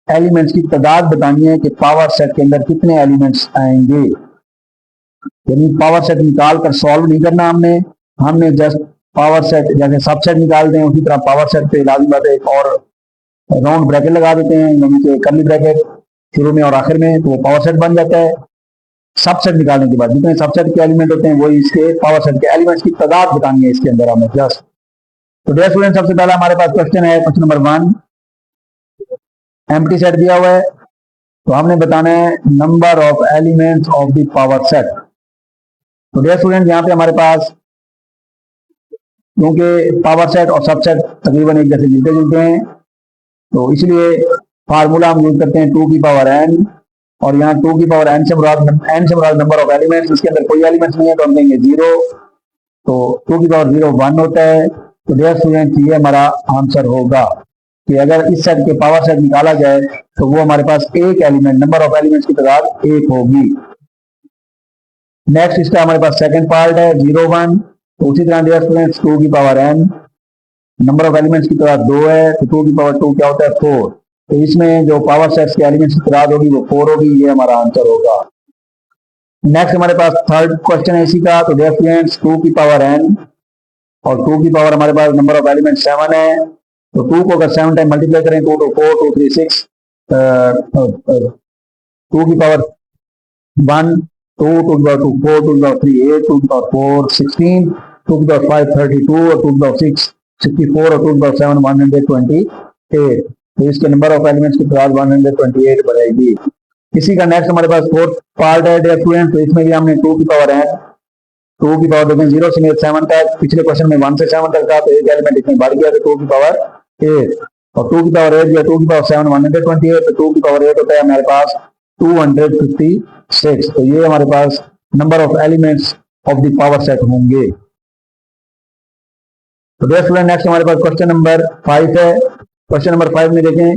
एलिमेंट्स की तादाद बतानी है कि पावर सेट के अंदर कितने एलिमेंट्स आएंगे। यानी पावर सेट निकाल कर सॉल्व नहीं करना हमने जस्ट पावर सेट जैसे सबसेट निकालते हैं उसी तरह पावर सेट पे लाजमी बात है एक और राउंड ब्रैकेट लगा देते हैं, यानी कि करली ब्रैकेट शुरू में और आखिर में, तो वो पावर सेट बन जाता है। सबसेट निकालने के बाद जितने सबसेट के एलिमेंट होते हैं वही इसके पावर सेट के एलिमेंट्स की तादाद बतानी है इसके अंदर हमें जस्ट। तो डियर स्टूडेंट सबसे पहला हमारे पास क्वेश्चन है क्वेश्चन नंबर 1। एम्प्टी सेट दिया हुआ है तो हमने बताना है number of elements of the power set. तो डियर स्टूडेंट, यहाँ पे हमारे पास क्योंकि पावर सेट और सबसेट तकरीबन एक जैसे मिलते जुलते हैं तो इसलिए फार्मूला हम यूज करते हैं 2 की पावर n, और यहाँ 2 की पावर n से मुराद नंबर ऑफ एलिमेंट्स। इसके अंदर कोई एलिमेंट्स नहीं है तो हम देंगे 0, तो 2 की पावर 0 1 होता है। तो डियर स्टूडेंट, ये हमारा आंसर होगा कि अगर इस सेट के पावर सेट निकाला जाए तो वो हमारे पास एक एलिमेंट, नंबर ऑफ एलिमेंट्स की तादाद 1 होगी। नेक्स्ट इसका हमारे पास सेकंड पार्ट है 0 1। तो उसी तरह डियर स्टूडेंट्स 2 की power n, number of elements की तादाद 2 है तो 2 की पावर 2 क्या होता है 4। तो इसमें जो पावर सेट्स के एलिमेंट्स की तादाद होगी वो 4 होगी, ये हमारा आंसर होगा। नेक्स्ट हमारे पास थर्ड क्वेश्चन है इसी का। तो डियर स्टूडेंट्स 2 की पावर n और 2 की पावर हमारे पास नंबर ऑफ एलिमेंट 7 है, तो 2 को अगर 7 टाइम मल्टीप्लाई करें 2 to 4 2 3 6, 2 की पावर 1 2 2 4 2 3 8 2 4 16 2 5 32 और 2 6 64 और 2 7 128। तो इसके नंबर ऑफ एलिमेंट्स की तादाद 128 बनेगी। इसी का नेक्स्ट हमारे पास फोर्थ पार्ट है डियर स्टूडेंट। तो इसमें भी हमने 2 की पावर n, 2 की पावर देखें 0 से 7 तक, पिछले क्वेश्चन में 1 से 7 तक था तो एक एलिमेंट इसमें बढ़ गया तो 2 की पावर 8, और 2 की पावर 8 या 2 की पावर 7 128, तो 2 की पावर 8 होता है हमारे पास 256। तो ये हमारे पास number of elements of the power set होंगे। तो डियर स्टूडेंट, नेक्स्ट हमारे पास क्वेश्चन नंबर 5 है। क्वेश्चन नंबर 5 में देखें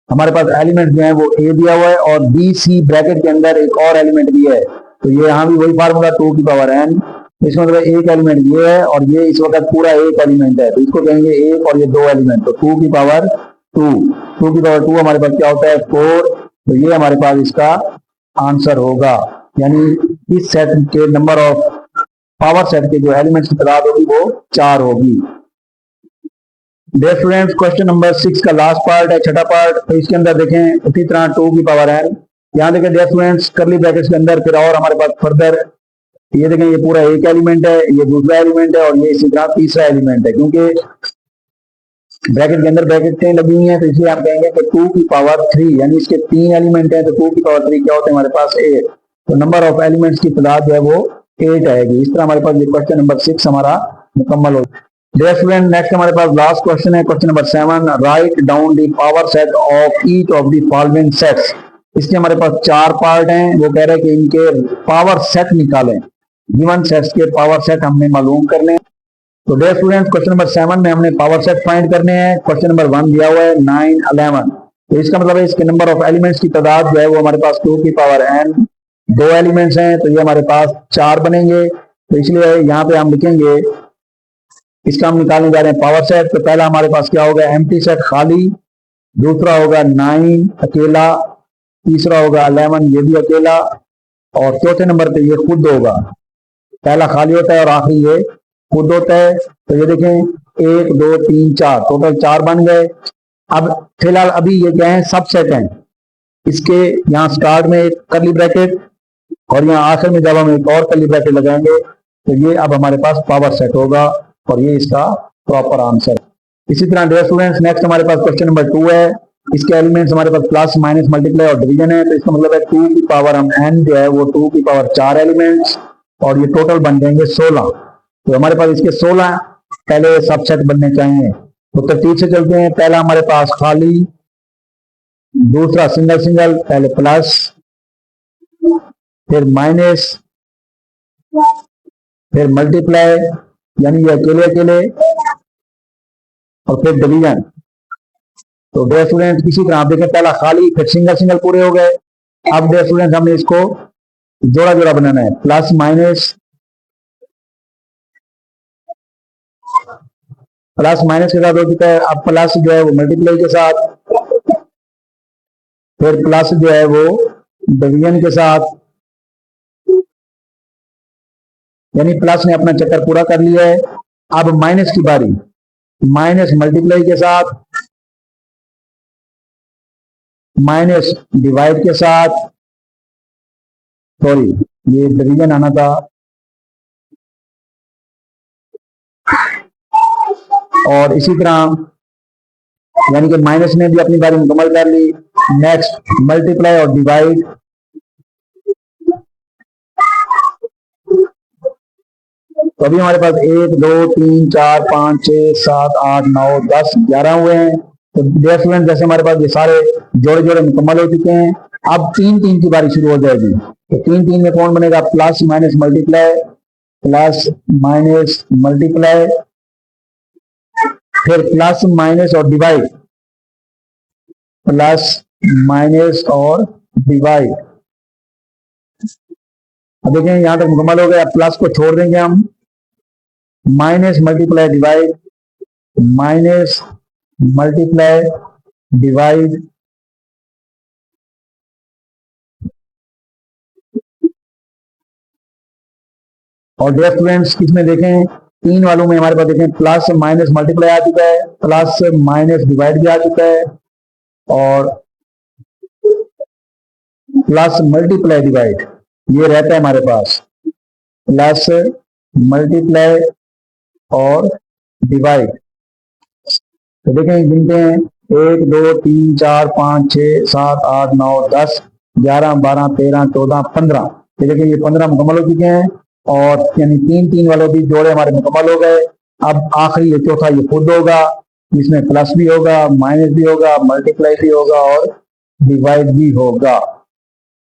हमारे पास एलिमेंट जो है वो ए दिया हुआ है और बी सी ब्रैकेट के अंदर एक और एलिमेंट भी है। तो ये यहाँ भी वही फार्मूला 2 की पावर n, इसमें मतलब एक एलिमेंट ये है और ये इस वक्त पूरा एक एलिमेंट है तो इसको कहेंगे एक और ये 2 एलिमेंट, तो 2 की पावर 2, 2 की पावर 2 हमारे पास क्या होता है 4। तो ये हमारे पास इसका आंसर होगा, यानी इस सेट के नंबर ऑफ पावर सेट के जो एलिमेंट्स की तादाद होगी वो 4 होगी। डियर स्टूडेंट्स, क्वेश्चन नंबर 6 का लास्ट पार्ट है, छठा पार्ट। तो इसके अंदर देखें उसी तरह 2 की पावर n, यहाँ देखें डियर स्टूडेंट्स करली ब्रैकेट्स के अंदर फिर और हमारे पास फर्दर ये देखें ये पूरा एक एलिमेंट है, ये दूसरा एलिमेंट है और ये इसी तरह तीसरा एलिमेंट है। क्योंकि ब्रैकेट के अंदर ब्रैकेटें लगी हुई हैं तो इसलिए हम कहेंगे कि 2 की पावर 3, यानी इसके 3 एलिमेंट हैं तो 2 की पावर 3 क्या होते हैं हमारे पास 8। तो नंबर ऑफ एलिमेंट्स की तादाद जो है वो 8 आएगी। इस तरह हमारे पास ये क्वेश्चन नंबर 6 हमारा मुकम्मल हो। डियर स्टूडेंट, नेक्स्ट हमारे पास लास्ट क्वेश्चन है, question number 7। Write down the power set of each of the following sets. इसके हमारे पास 4 पार्ट हैं। वो कह रहे हैं कि इनके पावर सेट निकालें, गिवन सेट्स के पावर सेट हमने मालूम करने। तो डियर स्टूडेंट, क्वेश्चन नंबर 7 में हमने पावर सेट फाइंड करने हैं। क्वेश्चन नंबर 1 दिया हुआ है 9 11, तो इसका मतलब है इसके नंबर ऑफ एलिमेंट्स की तादाद जो है वो हमारे पास 2 की पावर n, 2 एलिमेंट्स हैं तो ये हमारे पास 4 बनेंगे। तो इसलिए यहाँ पे हम लिखेंगे, इसका हम निकालने जा रहे हैं पावर सेट। तो पहला हमारे पास क्या होगा एम्प्टी सेट खाली, दूसरा होगा 9 अकेला, तीसरा होगा 11 ये भी अकेला, और चौथे नंबर पे ये खुद होगा। पहला खाली होता है और आखिरी ये खुद होता है। तो ये देखें 1 2 3 4 टोटल 4 बन गए। अब फिलहाल अभी ये क्या है सबसेट हैं, इसके यहाँ स्टार्ट में एक करली ब्रैकेट और यहाँ आखिर में जब हम एक और करली ब्रैकेट लगाएंगे तो ये अब हमारे पास पावर सेट होगा और ये इसका प्रॉपर आंसर। इसी तरह डियर स्टूडेंट्स, नेक्स्ट हमारे पास क्वेश्चन नंबर 2 है। इसके एलिमेंट्स हमारे पास प्लस माइनस मल्टीप्लाई और डिवीजन है। तो इसका मतलब है 2 की पावर हम n जो है वो 2 की पावर 4 एलिमेंट्स और ये टोटल बन जाएंगे 16। तो हमारे पास इसके 16 पहले सबसेट बनने चाहिए। तो तरतीब से चलते हैं। पहला हमारे पास खाली, दूसरा सिंगल सिंगल, पहले प्लस फिर माइनस फिर मल्टीप्लाई यानी ये अकेले अकेले और फिर डिवीजन। तो डियर स्टूडेंट इसी तरह आप देखें पहला खाली फिर सिंगल सिंगल पूरे हो गए। अब डियर स्टूडेंट हमने इसको जोड़ा जोड़ा बनाना है, प्लस माइनस प्लस माइनस के साथ हो चुका है। अब प्लस जो है वो मल्टीप्लाई के साथ, फिर प्लस जो है वो डिवीजन के साथ, यानी प्लस ने अपना चक्कर पूरा कर लिया है। अब माइनस की बारी, माइनस मल्टीप्लाई के साथ, माइनस डिवाइड के साथ, सॉरी ये डिवीजन आना था, और इसी तरह यानी कि माइनस ने भी अपनी बारी मुकम्मल कर ली। नेक्स्ट मल्टीप्लाई और डिवाइड। तो अभी हमारे पास 1 2 3 4 5 6 7 8 9 10 11 हुए हैं। तो डियर स्टूडेंट, जैसे हमारे पास ये सारे जोड़े जोड़े मुकम्मल हो चुके हैं, अब 3 3 की बारी शुरू हो जाएगी। तो 3 3 में कौन बनेगा? Plus minus multiply, plus minus multiply, फिर प्लस माइनस और डिवाइड, प्लस माइनस और डिवाइड। अब देखें यहां तक मुकम्मल हो गया। प्लस को छोड़ देंगे हम, minus multiply divide, minus multiply divide, और डियर स्टूडेंट्स इसमें देखें 3 वालों में हमारे पास देखें प्लस माइनस मल्टीप्लाई आ चुका है, प्लस माइनस डिवाइड भी आ चुका है, और प्लस मल्टीप्लाई डिवाइड ये रहता है हमारे पास। प्लस मल्टीप्लाई और डिवाइड। तो देखें गिनते हैं 1 2 3 4 5 6 7 8 9 10 11 12 13 14 15। तो देखें ये 15 मुकम्मल हो चुके हैं, और यानी 3 3 वालों भी जोड़े हमारे मुकम्मल हो गए। अब आखिरी ये चौथा ये खुद होगा, इसमें प्लस भी होगा, माइनस भी होगा, मल्टीप्लाई भी होगा और डिवाइड भी होगा।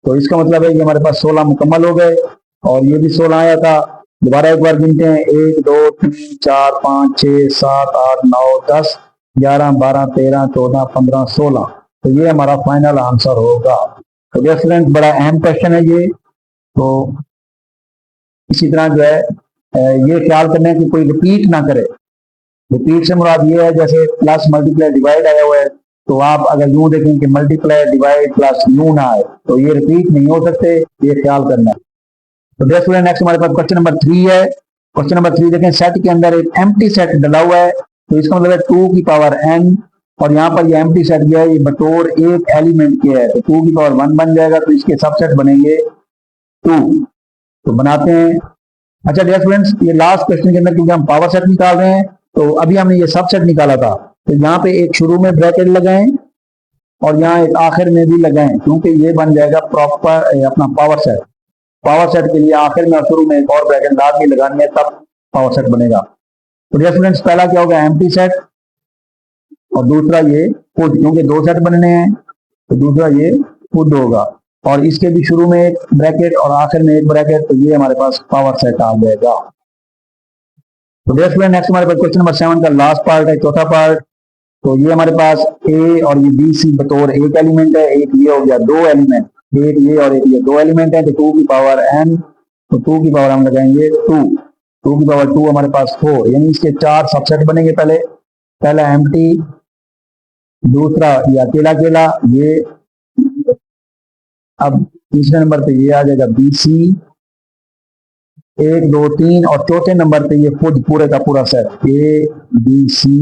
तो इसका मतलब है कि हमारे पास 16 मुकम्मल हो गए, और ये भी 16 आया था। दोबारा एक बार गिनते हैं 1 2 3 4 5 6 7 8 9 10 11 12 13 14 15 16। तो ये हमारा फाइनल आंसर होगा। तो डियर स्टूडेंट, बड़ा अहम क्वेश्चन है ये। तो इसी तरह जो है ये ख्याल करना है कि कोई रिपीट ना करे। रिपीट से मुराद ये है जैसे प्लस मल्टीप्लाई डिवाइड आया हुआ है, तो आप अगर यूं देखें कि मल्टीप्लाई डिवाइड प्लस यूं ना आए तो ये रिपीट नहीं हो सकते, ये ख्याल करना है। तो डियर स्टूडेंट, नेक्स्ट हमारे पास क्वेश्चन नंबर 3 है। क्वेश्चन नंबर 3 देखें, सेट के अंदर एक एम्प्टी सेट डला हुआ है, तो इसका मतलब है 2 की पावर n, और यहाँ पर ये एम्प्टी सेट गया है, ये बतौर एक एलिमेंट के है, तो 2 की पावर 1 बन जाएगा, तो इसके सबसेट बनेंगे 2। तो बनाते हैं। अच्छा डियर स्टूडेंट्स, ये लास्ट क्वेश्चन के अंदर क्योंकि हम पावर सेट निकाल रहे हैं, तो अभी हमने ये सबसेट निकाला था, तो यहाँ पे एक शुरू में ब्रैकेट लगाएं और यहाँ एक आखिर में भी लगाएं, क्योंकि ये बन जाएगा प्रॉपर अपना पावर सेट। पावर सेट के लिए आखिर में और शुरू में एक और ब्रैकेट लाजमी लगानी है, तब पावर सेट बनेगा। तो डियर स्टूडेंट्स, पहला क्या होगा? एम्प्टी सेट, और दूसरा ये खुद, क्योंकि 2 सेट बनने हैं तो दूसरा ये खुद होगा, और इसके भी शुरू में एक ब्रैकेट और आखिर में एक ब्रैकेट, तो ये हमारे पास पावर सेट आ जाएगा। तो डियर स्टूडेंट, नेक्स्ट हमारे पास क्वेश्चन नंबर 7 का लास्ट पार्ट है, चौथा पार्ट। तो ये हमारे पास ए और ये बी सी बतौर एक एलिमेंट है, एक ये हो गया 2 एलिमेंट, एक ये और एक ये 2 एलिमेंट है, तो 2 की पावर n, तो 2 की पावर हम लगाएंगे 2, 2 की पावर 2 हमारे पास 4, यानी इसके 4 सबसेट बनेंगे। पहला एम्प्टी, दूसरा ये अकेला अकेला ये, अब तीसरे नंबर पे ये आ जाएगा बी सी 1 2 3, और चौथे नंबर पे ये खुद पूरे का पूरा सेट ए बी सी,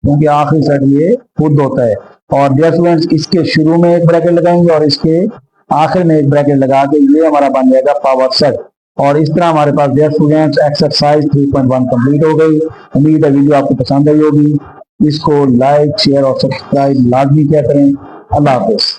क्योंकि आखिरी सेट ये खुद होता है। और डियर स्टूडेंट्स, इसके शुरू में एक ब्रैकेट लगाएंगे और इसके आखिर में एक ब्रैकेट लगा के ये हमारा बन जाएगा पावर सेट। और इस तरह हमारे पास डियर स्टूडेंट्स एक्सरसाइज 3.1 कंप्लीट हो गई। उम्मीद है वीडियो आपको पसंद आई होगी। इसको लाइक शेयर और सब्सक्राइब लाजमी किया करें। अल्लाह हाफिज।